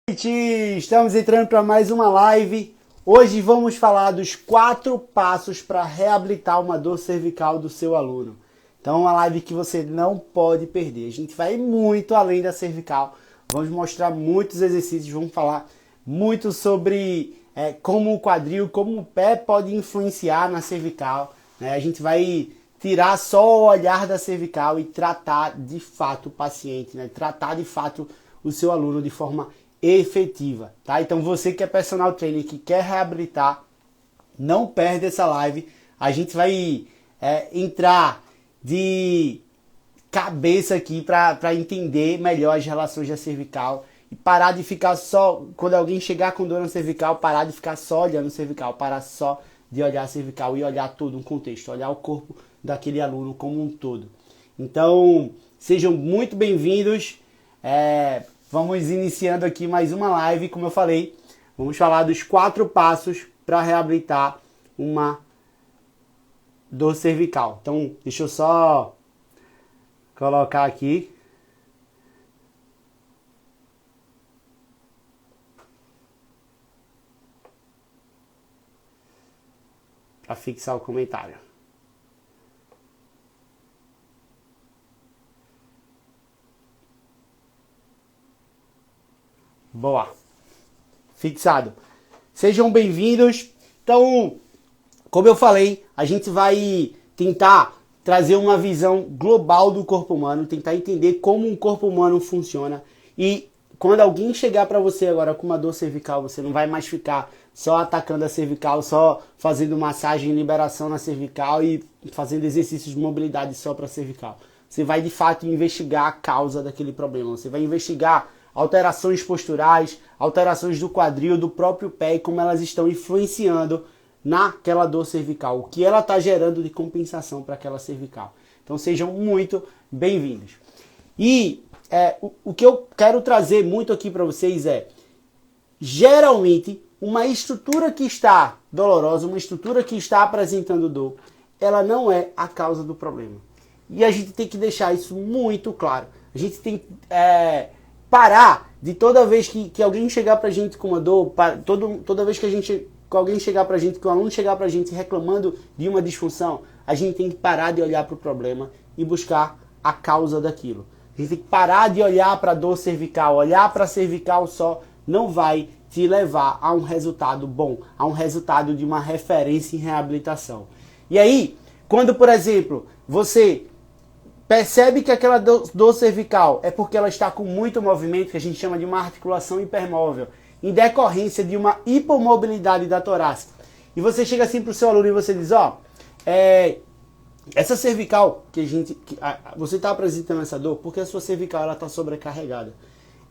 Noite! Estamos entrando para mais uma live. Hoje vamos falar dos 4 passos para reabilitar uma dor cervical do seu aluno. Então, uma live que você não pode perder. A gente vai muito além da cervical. Vamos mostrar muitos exercícios, vamos falar muito sobre como o quadril, como o pé pode influenciar na cervical. A gente vai tirar só o olhar da cervical e tratar de fato o paciente, tratar de fato o seu aluno de forma efetiva, tá? Então você que é personal trainer, que quer reabilitar, não perde essa live. A gente vai entrar de cabeça aqui para entender melhor as relações da cervical e parar de ficar só, quando alguém chegar com dor na cervical, parar de ficar só olhando a cervical, parar só de olhar a cervical e olhar todo um contexto, olhar o corpo daquele aluno como um todo. Então, sejam muito bem-vindos. Vamos iniciando aqui mais uma live, como eu falei, vamos falar dos 4 passos para reabilitar uma dor cervical. Então, deixa eu só colocar aqui. Para fixar o comentário. Boa. Fixado. Sejam bem-vindos. Então, como eu falei, a gente vai tentar trazer uma visão global do corpo humano, tentar entender como um corpo humano funciona. E quando alguém chegar para você agora com uma dor cervical, você não vai mais ficar só atacando a cervical, só fazendo massagem e liberação na cervical e fazendo exercícios de mobilidade só para a cervical. Você vai de fato investigar a causa daquele problema. Você vai investigar alterações posturais, alterações do quadril, do próprio pé e como elas estão influenciando naquela dor cervical, o que ela está gerando de compensação para aquela cervical. Então sejam muito bem-vindos. E o que eu quero trazer muito aqui para vocês geralmente, uma estrutura que está dolorosa, uma estrutura que está apresentando dor, ela não é a causa do problema. E a gente tem que deixar isso muito claro. A gente tem que parar de toda vez que alguém chegar pra gente com uma dor, toda vez que alguém chegar pra gente, que o aluno chegar pra gente reclamando de uma disfunção, a gente tem que parar de olhar para o problema e buscar a causa daquilo. A gente tem que parar de olhar para a dor cervical, olhar para a cervical só não vai te levar a um resultado bom, a um resultado de uma referência em reabilitação. E aí, quando, por exemplo, você percebe que aquela dor cervical é porque ela está com muito movimento, que a gente chama de uma articulação hipermóvel, em decorrência de uma hipomobilidade da torácica. E você chega assim para o seu aluno e você diz, essa cervical você está apresentando essa dor porque a sua cervical está sobrecarregada.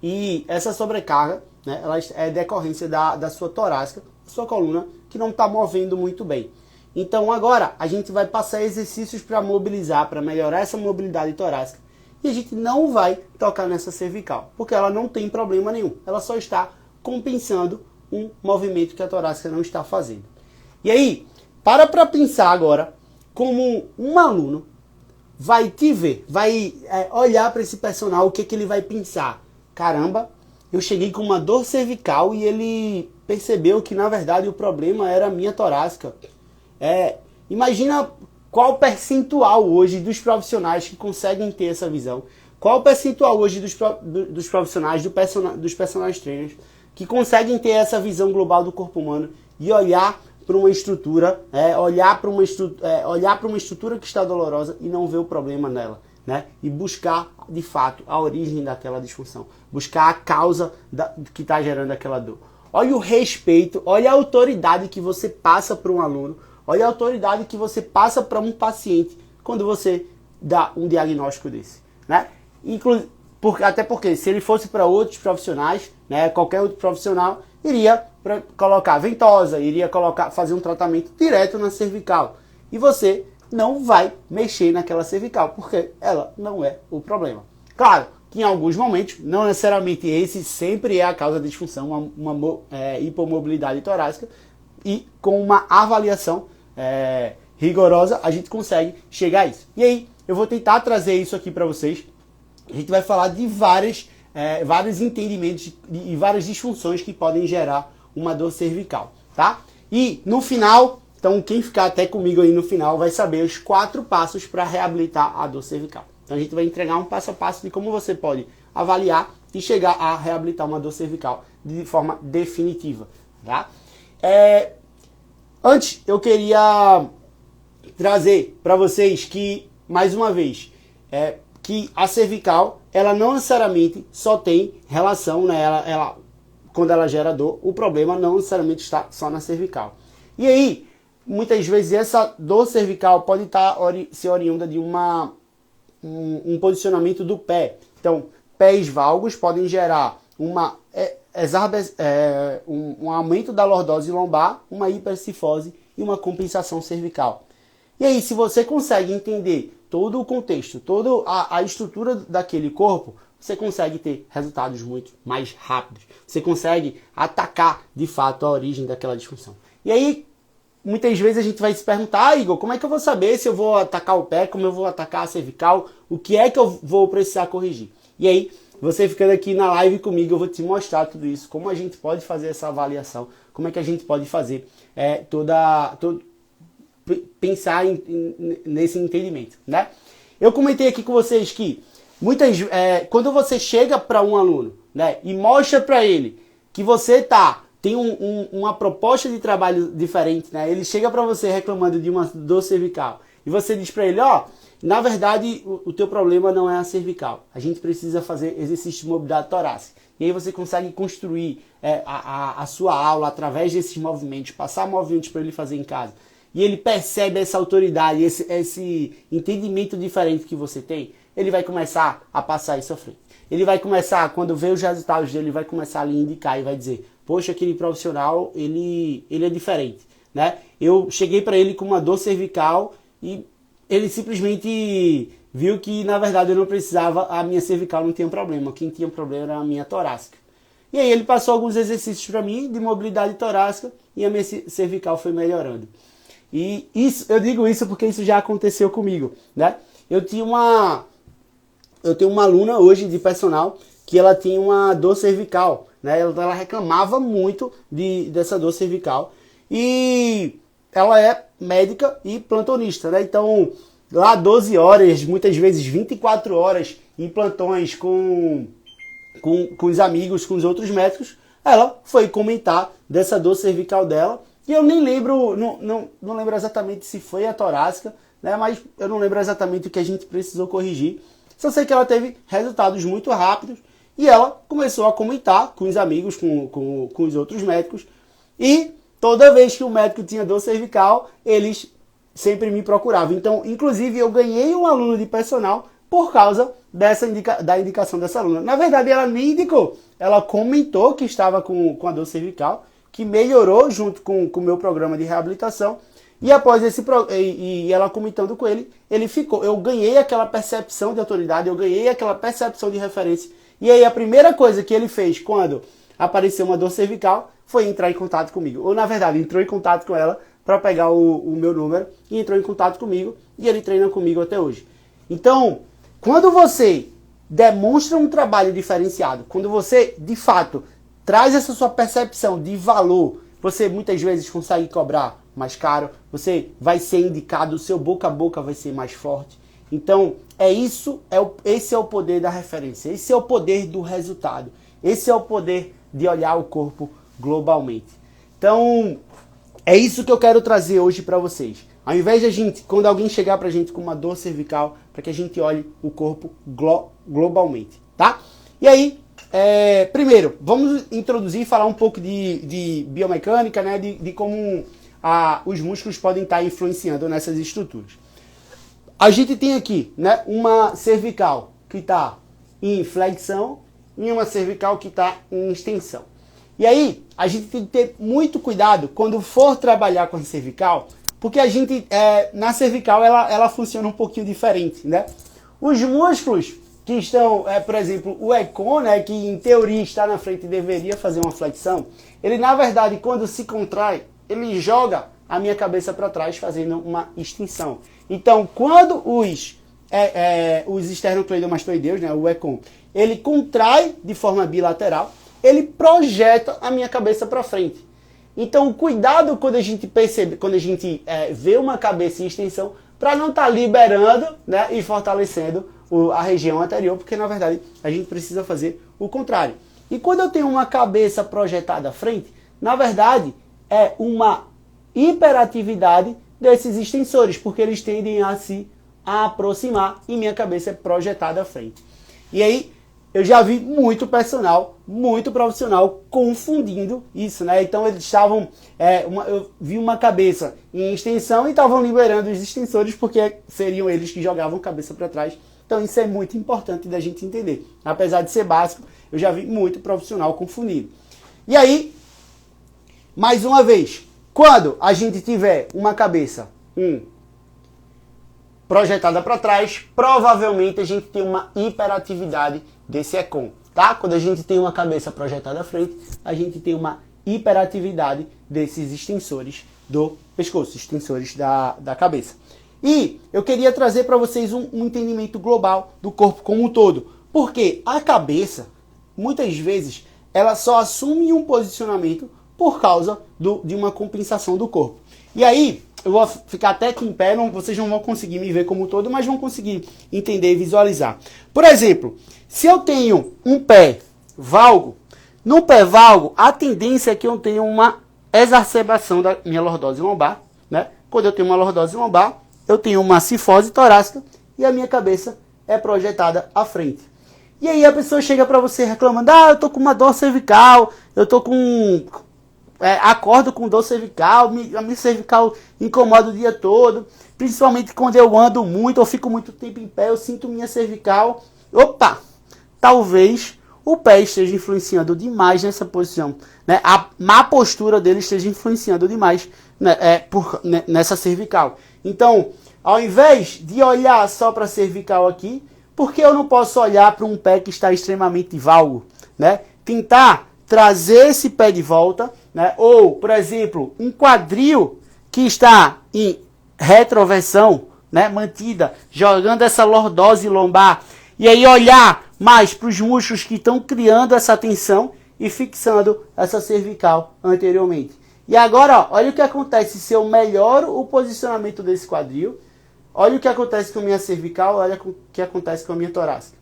E essa sobrecarga, ela é decorrência da sua torácica, da sua coluna, que não está movendo muito bem. Então agora a gente vai passar exercícios para mobilizar, para melhorar essa mobilidade torácica. E a gente não vai tocar nessa cervical, porque ela não tem problema nenhum. Ela só está compensando um movimento que a torácica não está fazendo. E aí, para pensar agora como um aluno vai te ver, vai olhar para esse personal, o que ele vai pensar? Caramba, eu cheguei com uma dor cervical e ele percebeu que na verdade o problema era a minha torácica. Imagina qual percentual hoje dos profissionais que conseguem ter essa visão, qual o percentual hoje dos profissionais, dos personal trainers, que conseguem ter essa visão global do corpo humano e olhar para uma estrutura, olhar para uma estrutura que está dolorosa e não ver o problema nela, e buscar de fato a origem daquela disfunção, buscar a causa que está gerando aquela dor. Olha o respeito, olha a autoridade que você passa para um aluno, olha a autoridade que você passa para um paciente quando você dá um diagnóstico desse, até porque se ele fosse para outros profissionais, qualquer outro profissional iria colocar ventosa, iria fazer um tratamento direto na cervical. E você não vai mexer naquela cervical, porque ela não é o problema. Claro que em alguns momentos, não necessariamente esse sempre é a causa da disfunção, uma hipomobilidade torácica, e com uma avaliação rigorosa a gente consegue chegar a isso. E aí eu vou tentar trazer isso aqui para vocês. A gente vai falar de várias vários entendimentos e várias disfunções que podem gerar uma dor cervical, tá? E no final, então quem ficar até comigo aí no final vai saber os 4 passos para reabilitar a dor cervical. Então a gente vai entregar um passo a passo de como você pode avaliar e chegar a reabilitar uma dor cervical de forma definitiva, tá? Antes, eu queria trazer para vocês que, mais uma vez, que a cervical, ela não necessariamente só tem relação, né? Quando ela gera dor, o problema não necessariamente está só na cervical. E aí, muitas vezes essa dor cervical pode ser oriunda de um posicionamento do pé. Então, pés valgos podem gerar um aumento da lordose lombar, uma hipercifose e uma compensação cervical. E aí, se você consegue entender todo o contexto, toda a estrutura daquele corpo, você consegue ter resultados muito mais rápidos. Você consegue atacar, de fato, a origem daquela disfunção. E aí, muitas vezes a gente vai se perguntar, Igor, como é que eu vou saber se eu vou atacar o pé, como eu vou atacar a cervical, o que é que eu vou precisar corrigir? E aí, você ficando aqui na live comigo, eu vou te mostrar tudo isso, como a gente pode fazer essa avaliação, como é que a gente pode fazer pensar nesse entendimento, né? Eu comentei aqui com vocês que quando você chega para um aluno, né, e mostra para ele que você tem uma proposta de trabalho diferente, né? Ele chega para você reclamando de uma dor cervical e você diz para ele, na verdade o teu problema não é a cervical. A gente precisa fazer exercício de mobilidade torácica. E aí você consegue construir a sua aula através desses movimentos, passar movimentos para ele fazer em casa. E ele percebe essa autoridade, esse entendimento diferente que você tem, ele vai começar a passar isso à frente. Ele vai começar, quando vê os resultados dele, ele vai começar a lhe indicar e vai dizer, poxa, aquele profissional, ele é diferente, né? Eu cheguei para ele com uma dor cervical e ele simplesmente viu que, na verdade, eu não precisava, a minha cervical não tinha problema, quem tinha problema era a minha torácica. E aí ele passou alguns exercícios para mim de mobilidade torácica e a minha cervical foi melhorando. E eu digo isso porque isso já aconteceu comigo, né? Eu tenho uma aluna hoje de personal que ela tinha uma dor cervical, né? Ela reclamava muito dessa dor cervical e ela é médica e plantonista, né? Então, lá 12 horas, muitas vezes 24 horas em plantões com os amigos, com os outros médicos, ela foi comentar dessa dor cervical dela. E eu nem lembro, não lembro exatamente se foi a torácica, né? Mas eu não lembro exatamente o que a gente precisou corrigir. Só sei que ela teve resultados muito rápidos e ela começou a comentar com os amigos, com os outros médicos. E toda vez que o médico tinha dor cervical, eles sempre me procuravam. Então, inclusive, eu ganhei um aluno de personal por causa da indicação dessa aluna. Na verdade, ela nem indicou. Ela comentou que estava com a dor cervical, que melhorou junto com o meu programa de reabilitação. E após e ela comentando com ele ficou. Eu ganhei aquela percepção de autoridade, eu ganhei aquela percepção de referência. E aí a primeira coisa que ele fez quando apareceu uma dor cervical foi entrar em contato comigo. Ou na verdade, entrou em contato com ela para pegar o meu número e entrou em contato comigo e ele treina comigo até hoje. Então, quando você demonstra um trabalho diferenciado, quando você de fato traz essa sua percepção de valor, você muitas vezes consegue cobrar mais caro, você vai ser indicado, o seu boca a boca vai ser mais forte. Então, esse é o poder da referência, esse é o poder do resultado, esse é o poder de olhar o corpo globalmente. Então, é isso que eu quero trazer hoje para vocês. Ao invés de a gente, quando alguém chegar pra gente com uma dor cervical, para que a gente olhe o corpo globalmente, tá? E aí, primeiro, vamos introduzir e falar um pouco de biomecânica, né? De como os músculos podem estar influenciando nessas estruturas. A gente tem aqui, né, uma cervical que está em flexão e uma cervical que está em extensão. E aí, a gente tem que ter muito cuidado quando for trabalhar com a cervical, porque a gente, na cervical, ela funciona um pouquinho diferente, né? Os músculos que estão, por exemplo, o ECON, né, que em teoria está na frente e deveria fazer uma flexão, ele, na verdade, quando se contrai, ele joga a minha cabeça para trás, fazendo uma extensão. Então, quando os esternocleidomastoideus, né, o ECON, ele contrai de forma bilateral, ele projeta a minha cabeça para frente. Então, cuidado quando a gente percebe, quando a gente vê uma cabeça em extensão, para não estar liberando, né, e fortalecendo a região anterior, porque na verdade a gente precisa fazer o contrário. E quando eu tenho uma cabeça projetada à frente, na verdade é uma hiperatividade desses extensores, porque eles tendem a se aproximar e minha cabeça é projetada à frente. E aí, eu já vi muito personal, muito profissional confundindo isso, né? Então eles estavam, eu vi uma cabeça em extensão e estavam liberando os extensores porque seriam eles que jogavam cabeça para trás. Então isso é muito importante da gente entender. Apesar de ser básico, eu já vi muito profissional confundido. E aí, mais uma vez, quando a gente tiver uma cabeça projetada para trás, provavelmente a gente tem uma hiperatividade desse ECOM, tá? Quando a gente tem uma cabeça projetada à frente, a gente tem uma hiperatividade desses extensores do pescoço, extensores da cabeça. E eu queria trazer para vocês um entendimento global do corpo como um todo, porque a cabeça, muitas vezes, ela só assume um posicionamento por causa de uma compensação do corpo. E aí, eu vou ficar até aqui em pé, vocês não vão conseguir me ver como um todo, mas vão conseguir entender e visualizar. Por exemplo, se eu tenho um pé valgo, no pé valgo, a tendência é que eu tenha uma exacerbação da minha lordose lombar, né? Quando eu tenho uma lordose lombar, eu tenho uma cifose torácica e a minha cabeça é projetada à frente. E aí a pessoa chega para você reclamando, eu tô com uma dor cervical, eu tô com... acordo com dor cervical, a minha cervical incomoda o dia todo, principalmente quando eu ando muito, ou fico muito tempo em pé, eu sinto minha cervical. Opa! Talvez o pé esteja influenciando demais nessa posição, né? A má postura dele esteja influenciando demais, né, nessa cervical. Então, ao invés de olhar só para a cervical aqui, por que eu não posso olhar para um pé que está extremamente valgo, né? Tentar trazer esse pé de volta, né? Ou, por exemplo, um quadril que está em retroversão, né, mantida, jogando essa lordose lombar, e aí olhar mais para os músculos que estão criando essa tensão e fixando essa cervical anteriormente. E agora, olha o que acontece se eu melhoro o posicionamento desse quadril, olha o que acontece com a minha cervical, olha o que acontece com a minha torácica.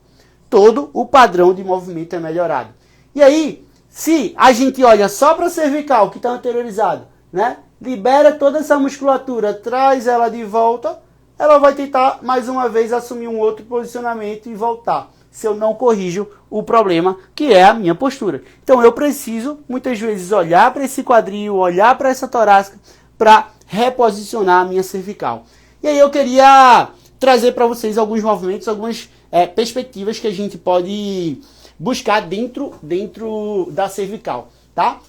Todo o padrão de movimento é melhorado. E aí, se a gente olha só para a cervical, que está anteriorizado, né? Libera toda essa musculatura, traz ela de volta, ela vai tentar mais uma vez assumir um outro posicionamento e voltar, se eu não corrijo o problema, que é a minha postura. Então eu preciso, muitas vezes, olhar para esse quadril, olhar para essa torácica, para reposicionar a minha cervical. E aí eu queria trazer para vocês alguns movimentos, algumas perspectivas que a gente pode buscar dentro da cervical, tá?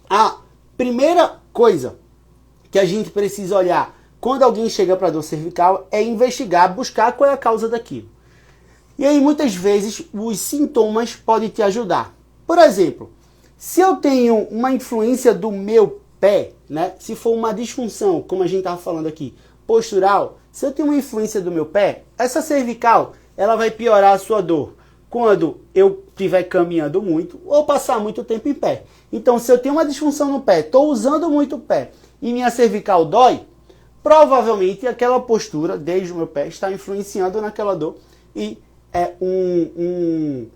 A primeira coisa que a gente precisa olhar quando alguém chega para dor cervical é investigar, buscar qual é a causa daquilo. E aí muitas vezes os sintomas podem te ajudar. Por exemplo, se eu tenho uma influência do meu pé, né? Se for uma disfunção, como a gente estava falando aqui, postural, se eu tenho uma influência do meu pé, essa cervical ela vai piorar a sua dor quando eu estiver caminhando muito ou passar muito tempo em pé. Então, se eu tenho uma disfunção no pé, estou usando muito o pé e minha cervical dói, provavelmente aquela postura desde o meu pé está influenciando naquela dor e é um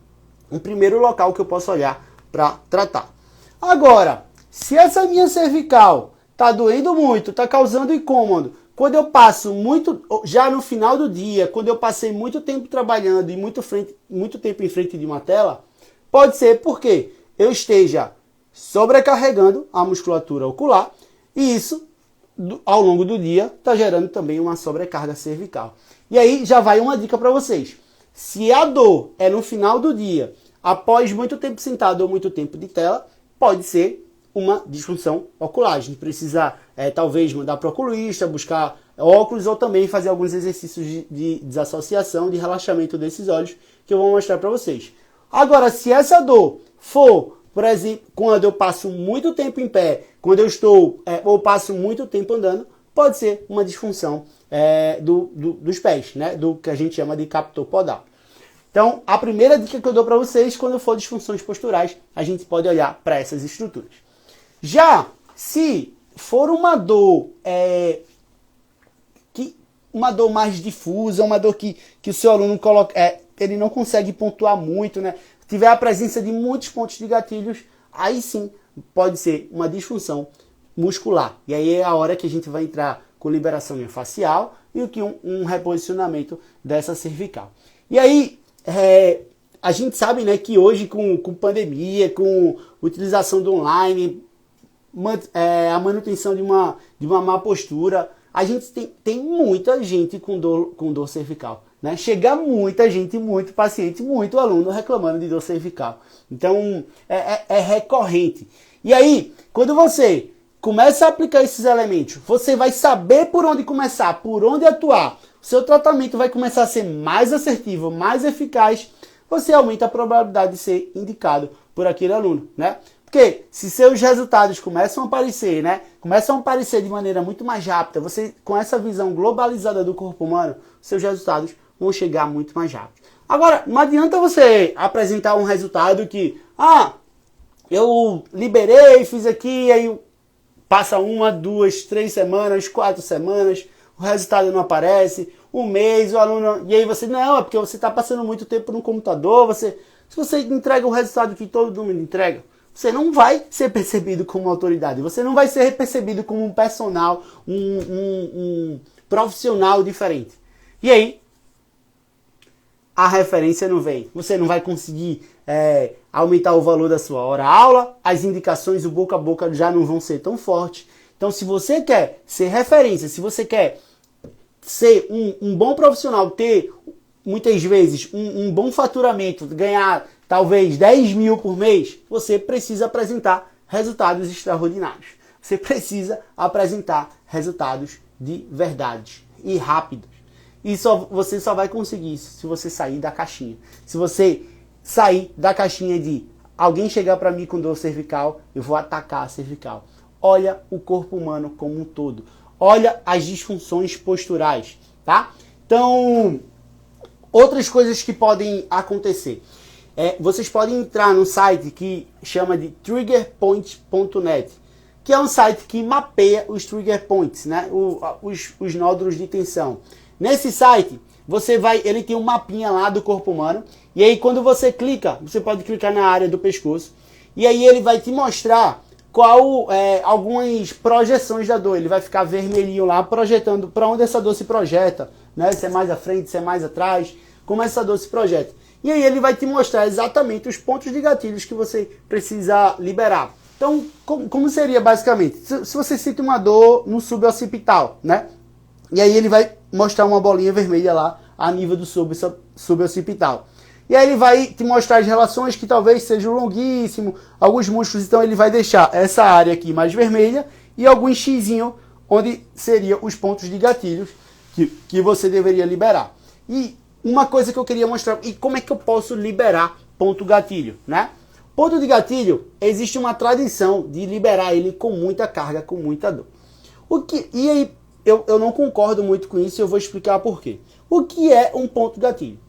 primeiro local que eu posso olhar para tratar. Agora, se essa minha cervical está doendo muito, está causando incômodo, quando eu passo muito, já no final do dia, quando eu passei muito tempo trabalhando e muito tempo em frente de uma tela, pode ser porque eu esteja sobrecarregando a musculatura ocular e isso, ao longo do dia, está gerando também uma sobrecarga cervical. E aí já vai uma dica para vocês. Se a dor é no final do dia, após muito tempo sentado ou muito tempo de tela, pode ser uma disfunção ocular. A gente precisa, talvez, mandar para o oculista, buscar óculos ou também fazer alguns exercícios de desassociação, de relaxamento desses olhos, que eu vou mostrar para vocês. Agora, se essa dor for, por exemplo, quando eu passo muito tempo em pé, quando eu estou, ou passo muito tempo andando, pode ser uma disfunção dos pés, né? Do que a gente chama de captor podal. Então, a primeira dica que eu dou para vocês, quando for disfunções posturais, a gente pode olhar para essas estruturas. Já se for uma dor uma dor mais difusa, uma dor que o seu aluno ele não consegue pontuar muito, né? Tiver a presença de muitos pontos de gatilhos, aí sim pode ser uma disfunção muscular. E aí é a hora que a gente vai entrar com liberação miofascial e um reposicionamento dessa cervical. E aí, a gente sabe, né, que hoje com pandemia, com utilização do online, a manutenção de uma má postura, a gente tem muita gente com dor cervical. Né? Chega muita gente, muito paciente, muito aluno reclamando de dor cervical. Então, é recorrente. E aí, quando você começa a aplicar esses elementos, você vai saber por onde começar, por onde atuar. O seu tratamento vai começar a ser mais assertivo, mais eficaz. Você aumenta a probabilidade de ser indicado por aquele aluno, né? Porque se seus resultados começam a aparecer, né? Começam a aparecer de maneira muito mais rápida, você com essa visão globalizada do corpo humano, seus resultados vão chegar muito mais rápido. Agora, não adianta você apresentar um resultado que, eu liberei, fiz aqui, aí passa 1, 2, 3 semanas, 4 semanas, o resultado não aparece, um mês, o aluno... E aí você, não, é porque você está passando muito tempo no computador, se você entrega o resultado que todo mundo entrega, você não vai ser percebido como autoridade, você não vai ser percebido como um personal, um profissional diferente. E aí, a referência não vem. Você não vai conseguir aumentar o valor da sua hora-aula, as indicações, o boca a boca já não vão ser tão fortes. Então, se você quer ser referência, se você quer ser um bom profissional, ter muitas vezes um bom faturamento, ganhar talvez 10 mil por mês, você precisa apresentar resultados extraordinários. Você precisa apresentar resultados de verdade e rápidos. E você só vai conseguir isso se você sair da caixinha. Se você sair da caixinha de alguém chegar para mim com dor cervical, eu vou atacar a cervical. Olha o corpo humano como um todo. Olha as disfunções posturais, tá? Então, outras coisas que podem acontecer. Vocês podem entrar no site que chama de triggerpoint.net, que é um site que mapeia os trigger points, né? os nódulos de tensão. Nesse site, ele tem um mapinha lá do corpo humano, e aí quando você clica, você pode clicar na área do pescoço, e aí ele vai te mostrar algumas projeções da dor. Ele vai ficar vermelhinho lá, projetando para onde essa dor se projeta, né? Se é mais à frente, se é mais atrás, como essa dor se projeta. E aí ele vai te mostrar exatamente os pontos de gatilhos que você precisa liberar. Então, como seria basicamente? Se você sente uma dor no suboccipital, né? E aí ele vai mostrar uma bolinha vermelha lá a nível do suboccipital. E aí ele vai te mostrar as relações que talvez sejam longuíssimo, alguns músculos, então ele vai deixar essa área aqui mais vermelha e algum xizinho onde seriam os pontos de gatilhos que você deveria liberar. E uma coisa que eu queria mostrar, e como é que eu posso liberar ponto gatilho, né? Ponto de gatilho, existe uma tradição de liberar ele com muita carga, com muita dor. E aí, eu não concordo muito com isso e eu vou explicar por quê. O que é um ponto gatilho?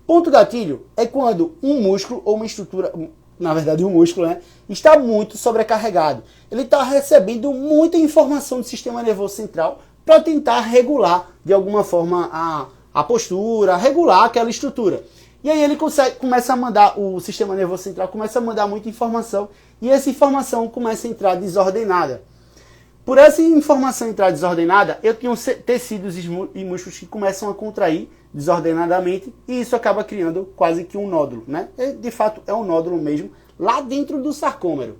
Ponto gatilho é quando um músculo ou uma estrutura, na verdade um músculo, né, está muito sobrecarregado. Ele está recebendo muita informação do sistema nervoso central para tentar regular de alguma forma a postura, regular aquela estrutura. E aí ele começa a mandar, o sistema nervoso central começa a mandar muita informação e essa informação começa a entrar desordenada. Por essa informação entrar desordenada, eu tenho tecidos e músculos que começam a contrair desordenadamente e isso acaba criando quase que um nódulo, né? De fato é um nódulo mesmo, lá dentro do sarcômero.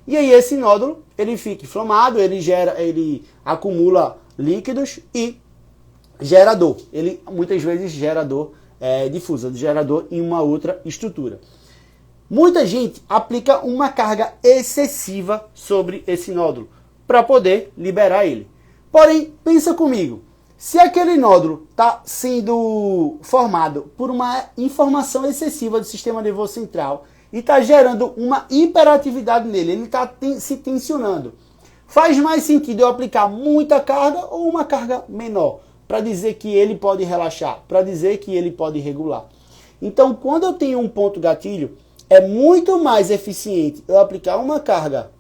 E aí esse nódulo, ele fica inflamado, ele acumula líquidos e gera dor. Ele muitas vezes gera dor difusa, gera dor em uma outra estrutura. Muita gente aplica uma carga excessiva sobre esse nódulo para poder liberar ele. Porém, pensa comigo, se aquele nódulo está sendo formado por uma informação excessiva do sistema nervoso central e está gerando uma hiperatividade nele, ele está se tensionando, faz mais sentido eu aplicar muita carga ou uma carga menor, para dizer que ele pode relaxar, para dizer que ele pode regular. Então, quando eu tenho um ponto gatilho, é muito mais eficiente eu aplicar uma carga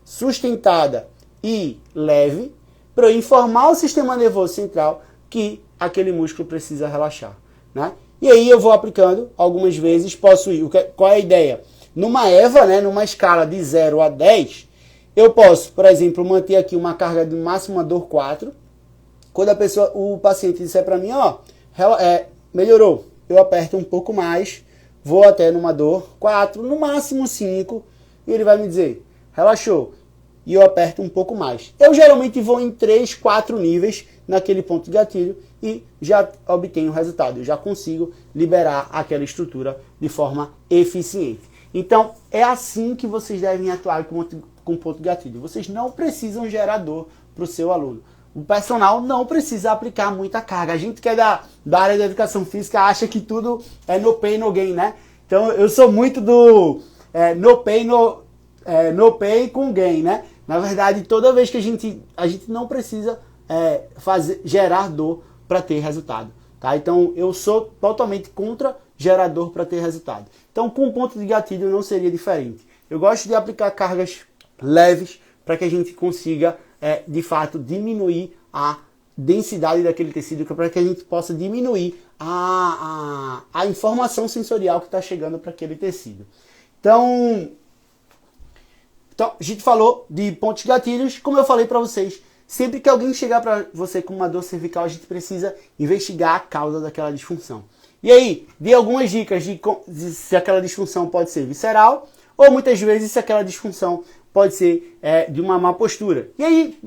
sustentada e leve para eu informar o sistema nervoso central que aquele músculo precisa relaxar, né? E aí eu vou aplicando algumas vezes, posso ir. Qual é a ideia? Numa EVA, né, numa escala de 0 a 10, eu posso, por exemplo, manter aqui uma carga de máxima dor 4. Quando o paciente disser para mim, ó, melhorou, eu aperto um pouco mais, vou até numa dor 4, no máximo 5, e ele vai me dizer, relaxou, e eu aperto um pouco mais. Eu geralmente vou em 3, 4 níveis naquele ponto de gatilho e já obtenho o resultado, eu já consigo liberar aquela estrutura de forma eficiente. Então, é assim que vocês devem atuar com ponto de gatilho. Vocês não precisam gerar dor para o seu aluno. O personal não precisa aplicar muita carga. A gente que é da área da educação física acha que tudo é no pain, no gain, né? Então eu sou muito do no pain com gain, né? Na verdade, toda vez que a gente não precisa gerar dor para ter resultado, tá? Então eu sou totalmente contra gerar dor para ter resultado. Então com ponto de gatilho não seria diferente. Eu gosto de aplicar cargas leves para que a gente consiga de fato diminuir a densidade daquele tecido, para que a gente possa diminuir a informação sensorial que está chegando para aquele tecido. Então, a gente falou de pontos gatilhos, como eu falei para vocês, sempre que alguém chegar para você com uma dor cervical, a gente precisa investigar a causa daquela disfunção. E aí, dei algumas dicas de se aquela disfunção pode ser visceral, ou muitas vezes se aquela disfunção pode ser de uma má postura. E aí,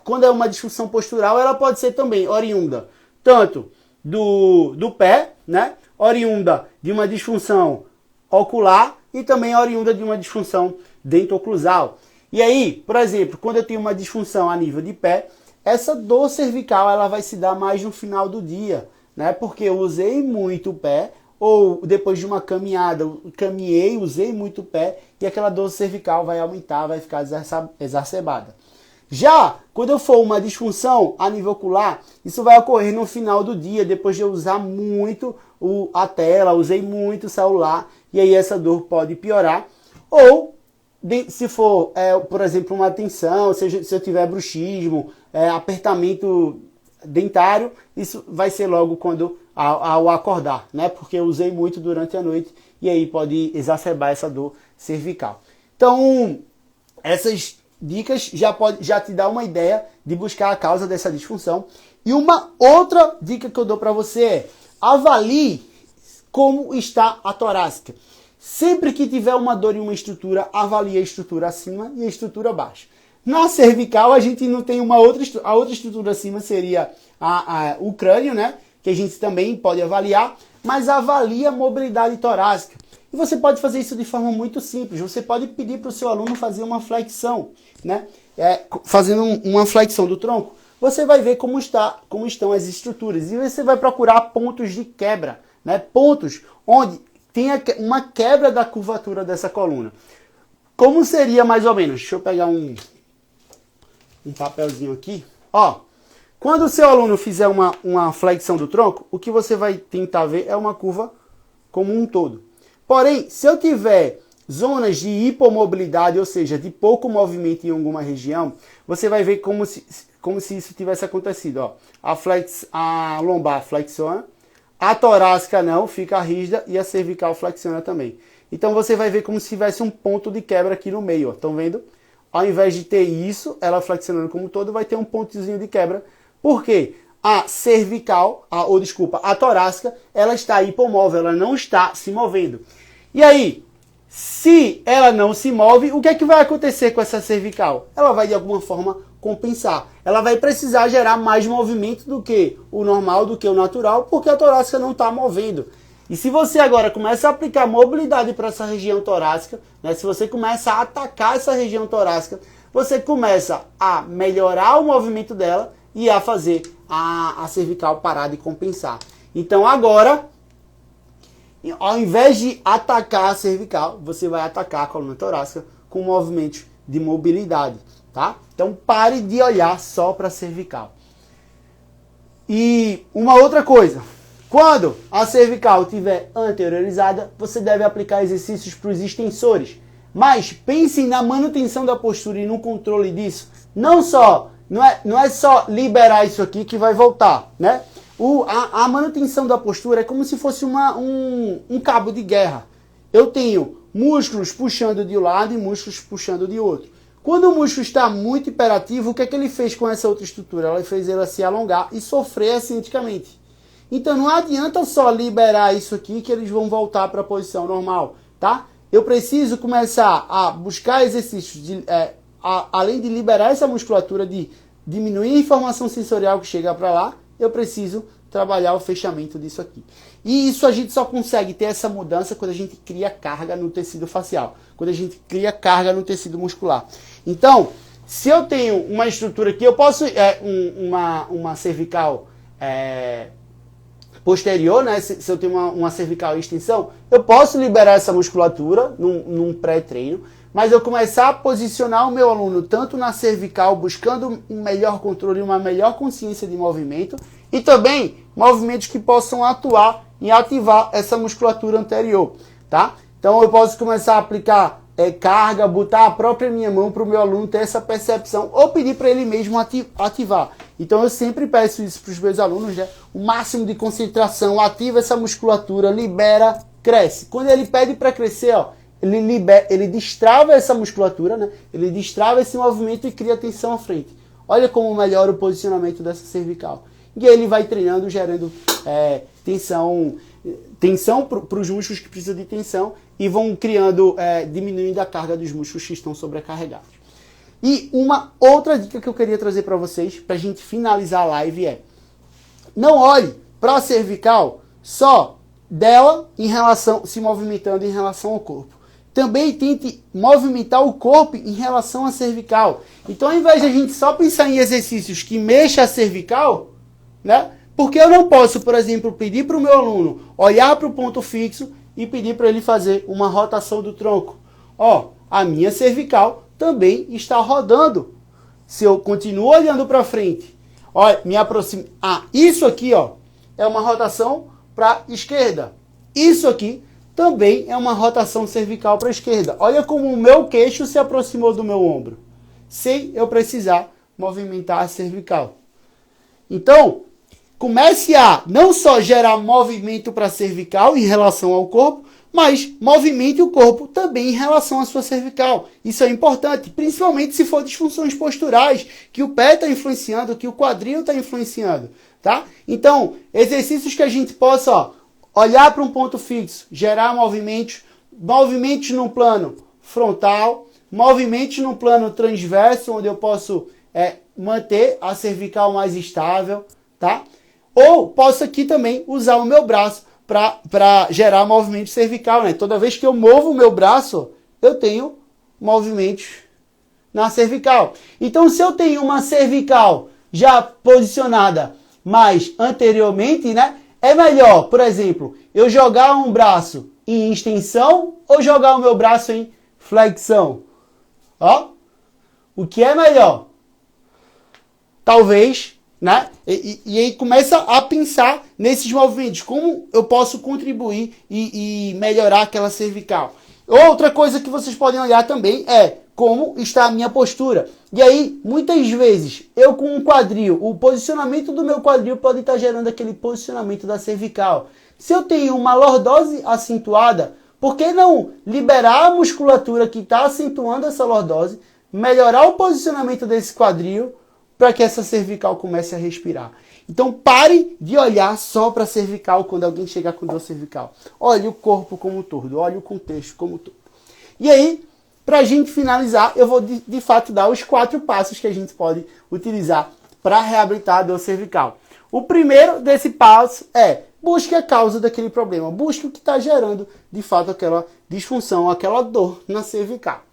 quando é uma disfunção postural, ela pode ser também oriunda tanto do pé, né? Oriunda de uma disfunção ocular e também oriunda de uma disfunção dentoclusal. E aí, por exemplo, quando eu tenho uma disfunção a nível de pé, essa dor cervical ela vai se dar mais no final do dia, né? Porque eu usei muito o pé, ou depois de uma caminhada, eu caminhei, usei muito o pé, e aquela dor cervical vai aumentar, vai ficar exacerbada. Já quando eu for uma disfunção a nível ocular, isso vai ocorrer no final do dia, depois de eu usar muito a tela, usei muito o celular, e aí essa dor pode piorar. Ou se for, por exemplo, uma tensão, se eu tiver bruxismo, apertamento dentário, isso vai ser logo quando ao acordar, né? Porque eu usei muito durante a noite e aí pode exacerbar essa dor cervical. Então, essas dicas já te dá uma ideia de buscar a causa dessa disfunção. E uma outra dica que eu dou para você é: avalie como está a torácica. Sempre que tiver uma dor em uma estrutura, avalie a estrutura acima e a estrutura abaixo. Na cervical, a gente não tem a outra estrutura acima seria o crânio, né? Que a gente também pode avaliar, mas avalie a mobilidade torácica. E você pode fazer isso de forma muito simples. Você pode pedir para o seu aluno fazer uma flexão, né? Fazendo uma flexão do tronco, você vai ver como estão as estruturas. E você vai procurar pontos de quebra, né? Pontos onde tem uma quebra da curvatura dessa coluna. Como seria mais ou menos? Deixa eu pegar um papelzinho aqui. Ó, quando o seu aluno fizer uma flexão do tronco, o que você vai tentar ver é uma curva como um todo. Porém, se eu tiver zonas de hipomobilidade, ou seja, de pouco movimento em alguma região, você vai ver como se isso tivesse acontecido. Ó. A lombar flexiona, a torácica não, fica rígida, e a cervical flexiona também. Então você vai ver como se tivesse um ponto de quebra aqui no meio. Estão vendo? Ao invés de ter isso, ela flexionando como um todo, vai ter um pontozinho de quebra. Por quê? A cervical, a torácica, ela está hipomóvel, ela não está se movendo. E aí, se ela não se move, o que é que vai acontecer com essa cervical? Ela vai de alguma forma compensar. Ela vai precisar gerar mais movimento do que o normal, do que o natural, porque a torácica não está movendo. E se você agora começa a aplicar mobilidade para essa região torácica, né, se você começa a atacar essa região torácica, você começa a melhorar o movimento dela e a fazer a cervical parar de compensar. Então agora, ao invés de atacar a cervical, você vai atacar a coluna torácica com movimentos de mobilidade, tá? Então pare de olhar só para a cervical. E uma outra coisa, Quando a cervical estiver anteriorizada, você deve aplicar exercícios para os extensores. Mas pensem na manutenção da postura e no controle disso. Não é só liberar isso aqui que vai voltar, né? A manutenção da postura é como se fosse um cabo de guerra. Eu tenho músculos puxando de um lado e músculos puxando de outro. Quando o músculo está muito hiperativo, o que é que ele fez com essa outra estrutura? Ele fez ela se alongar e sofrer acienticamente. Então não adianta só liberar isso aqui que eles vão voltar para a posição normal, tá? Eu preciso começar a buscar exercícios, além de liberar essa musculatura, de diminuir a informação sensorial que chega para lá, eu preciso trabalhar o fechamento disso aqui. E isso a gente só consegue ter essa mudança quando a gente cria carga no tecido facial, quando a gente cria carga no tecido muscular. Então, se eu tenho uma estrutura aqui, eu posso, uma cervical posterior, né? Se eu tenho uma cervical em extensão, eu posso liberar essa musculatura num pré-treino, mas eu começar a posicionar o meu aluno tanto na cervical, buscando um melhor controle, uma melhor consciência de movimento, e também movimentos que possam atuar e ativar essa musculatura anterior, tá? Então eu posso começar a aplicar carga, botar a própria minha mão para o meu aluno ter essa percepção, ou pedir para ele mesmo ativar. Então eu sempre peço isso para os meus alunos, né? O máximo de concentração, ativa essa musculatura, libera, cresce. Quando ele pede para crescer, ó, ele destrava essa musculatura, né? Ele destrava esse movimento e cria tensão à frente. Olha como melhora o posicionamento dessa cervical. E aí ele vai treinando, gerando tensão para os músculos que precisam de tensão e vão criando, diminuindo a carga dos músculos que estão sobrecarregados. E uma outra dica que eu queria trazer para vocês, para a gente finalizar a live não olhe para a cervical só dela se movimentando em relação ao corpo. Também tente movimentar o corpo em relação à cervical. Então, ao invés de a gente só pensar em exercícios que mexam a cervical, né? Porque eu não posso, por exemplo, pedir para o meu aluno olhar para o ponto fixo e pedir para ele fazer uma rotação do tronco. Ó, a minha cervical também está rodando. Se eu continuo olhando para frente, olha, me aproximo. Isso aqui, ó, é uma rotação para a esquerda. Isso aqui também é uma rotação cervical para a esquerda. Olha como o meu queixo se aproximou do meu ombro, sem eu precisar movimentar a cervical. Então, comece a não só gerar movimento para a cervical em relação ao corpo, mas movimente o corpo também em relação à sua cervical. Isso é importante, principalmente se for disfunções posturais, que o pé está influenciando, que o quadril está influenciando, tá? Então, exercícios que a gente possa, olhar para um ponto fixo, gerar movimentos no plano frontal, movimentos no plano transverso, onde eu posso manter a cervical mais estável, tá? Ou posso aqui também usar o meu braço para gerar movimento cervical, né? Toda vez que eu movo o meu braço, eu tenho movimentos na cervical. Então, se eu tenho uma cervical já posicionada mais anteriormente, né? É melhor, por exemplo, eu jogar um braço em extensão ou jogar o meu braço em flexão? Ó, o que é melhor? Talvez, né? E aí começa a pensar nesses movimentos, como eu posso contribuir e melhorar aquela cervical. Outra coisa que vocês podem olhar também é como está a minha postura. E aí, muitas vezes, eu com um quadril, o posicionamento do meu quadril pode estar gerando aquele posicionamento da cervical. Se eu tenho uma lordose acentuada, por que não liberar a musculatura que está acentuando essa lordose, melhorar o posicionamento desse quadril, para que essa cervical comece a respirar? Então pare de olhar só para a cervical quando alguém chegar com dor cervical. Olhe o corpo como um todo, olhe o contexto como um todo. E aí, para a gente finalizar, eu vou de fato dar os 4 passos que a gente pode utilizar para reabilitar a dor cervical. O primeiro desse passo é: busque a causa daquele problema, busque o que está gerando de fato aquela disfunção, aquela dor na cervical.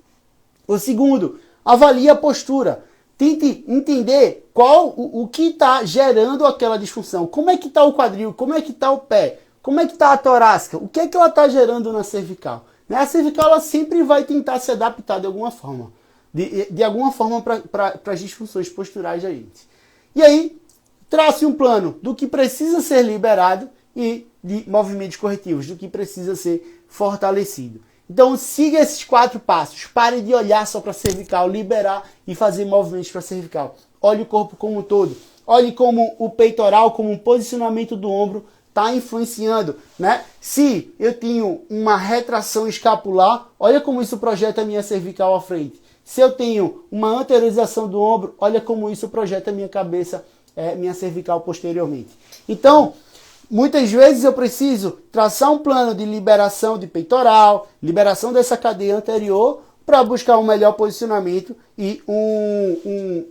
O segundo, avalie a postura. Tente entender o que está gerando aquela disfunção. Como é que está o quadril? Como é que está o pé? Como é que está a torácica? O que é que ela está gerando na cervical? A cervical ela sempre vai tentar se adaptar de alguma forma. De alguma forma para as disfunções posturais da gente. E aí, trace um plano do que precisa ser liberado e de movimentos corretivos, do que precisa ser fortalecido. Então siga esses 4 passos. Pare de olhar só para a cervical, liberar e fazer movimentos para a cervical. Olhe o corpo como um todo. Olhe como o peitoral, como o posicionamento do ombro está influenciando, né? Se eu tenho uma retração escapular, olha como isso projeta a minha cervical à frente. Se eu tenho uma anteriorização do ombro, olha como isso projeta a minha cabeça, minha cervical posteriormente. Então, muitas vezes eu preciso traçar um plano de liberação de peitoral, liberação dessa cadeia anterior, para buscar um melhor posicionamento e um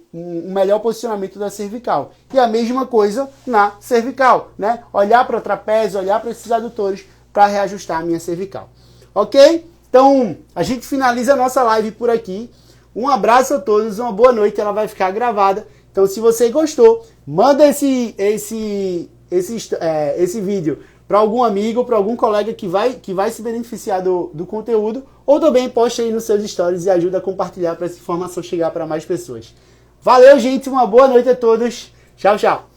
melhor posicionamento da cervical. E a mesma coisa na cervical, né? Olhar para o trapézio, olhar para esses adutores para reajustar a minha cervical. Ok? Então, a gente finaliza a nossa live por aqui. Um abraço a todos, uma boa noite, ela vai ficar gravada. Então, se você gostou, manda esse vídeo para algum amigo, para algum colega que vai se beneficiar do conteúdo, ou também poste aí nos seus stories e ajuda a compartilhar para essa informação chegar para mais pessoas. Valeu, gente, uma boa noite a todos. Tchau, tchau.